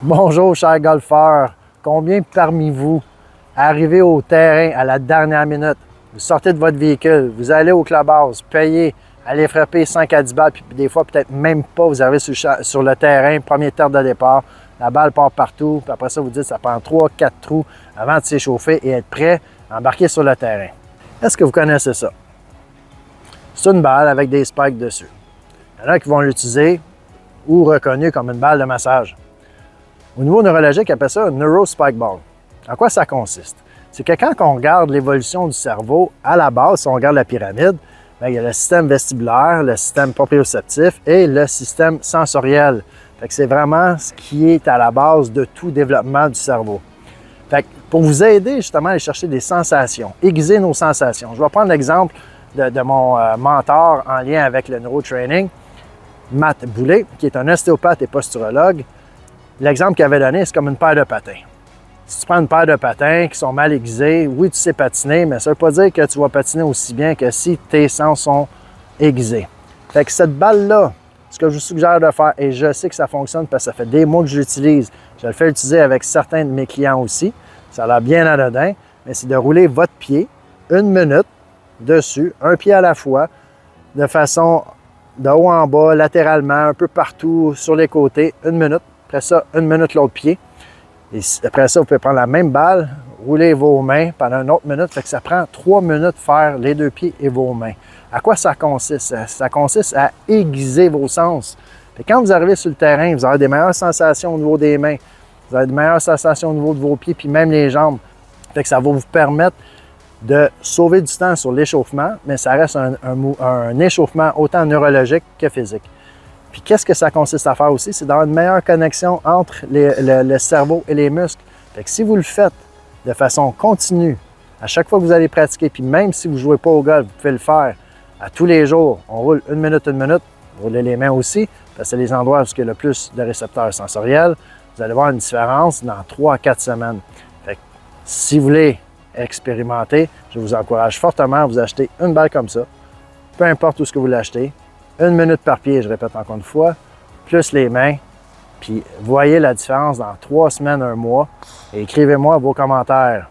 Bonjour, chers golfeurs. Combien parmi vous arrivez au terrain à la dernière minute? Vous sortez de votre véhicule, vous allez au clubhouse, payez, allez frapper 5 à 10 balles, puis des fois, peut-être même pas, vous arrivez sur le terrain, premier terre de départ, la balle part partout, puis après ça, vous dites ça prend 3-4 trous avant de s'échauffer et être prêt à embarquer sur le terrain. Est-ce que vous connaissez ça? C'est une balle avec des spikes dessus. Il y en a qui vont l'utiliser ou reconnu comme une balle de massage. Au niveau neurologique, on appelle ça un neurospike ball. En quoi ça consiste? C'est que quand on regarde l'évolution du cerveau, à la base, si on regarde la pyramide, bien, il y a le système vestibulaire, le système proprioceptif et le système sensoriel. C'est vraiment ce qui est à la base de tout développement du cerveau. Pour vous aider justement à aller chercher des sensations, aiguiser nos sensations. Je vais prendre l'exemple de mon mentor en lien avec le neurotraining, Matt Boulet, qui est un ostéopathe et posturologue. L'exemple qu'il avait donné, c'est comme une paire de patins. Si tu prends une paire de patins qui sont mal aiguisés, oui, tu sais patiner, mais ça ne veut pas dire que tu vas patiner aussi bien que si tes sens sont aiguisés. Fait que cette balle-là, ce que je vous suggère de faire, et je sais que ça fonctionne parce que ça fait des mois que je l'utilise, je le fais utiliser avec certains de mes clients aussi, ça a l'air bien anodin, mais c'est de rouler votre pied 1 minute dessus, un pied à la fois, de façon de haut en bas, latéralement, un peu partout, sur les côtés, 1 minute. Après ça, 1 minute l'autre pied. Et après ça, vous pouvez prendre la même balle, rouler vos mains pendant une autre minute. Fait que ça prend 3 minutes de faire les 2 pieds et vos mains. À quoi ça consiste? Ça consiste à aiguiser vos sens. Fait que quand vous arrivez sur le terrain, vous aurez des meilleures sensations au niveau des mains. Vous aurez des meilleures sensations au niveau de vos pieds, puis même les jambes. Fait que ça va vous permettre de sauver du temps sur l'échauffement, mais ça reste un échauffement autant neurologique que physique. Puis qu'est-ce que ça consiste à faire aussi? C'est d'avoir une meilleure connexion entre le cerveau et les muscles. Fait que si vous le faites de façon continue, à chaque fois que vous allez pratiquer, puis même si vous ne jouez pas au golf, vous pouvez le faire à tous les jours. On roule 1 minute, vous roulez les mains aussi, parce que c'est les endroits où il y a le plus de récepteurs sensoriels. Vous allez voir une différence dans 3 à 4 semaines. Fait que si vous voulez expérimenter, je vous encourage fortement à vous acheter une balle comme ça, peu importe où ce que vous l'achetez, 1 minute par pied, je répète encore une fois, plus les mains, puis voyez la différence dans 3 semaines, 1 mois, et écrivez-moi vos commentaires.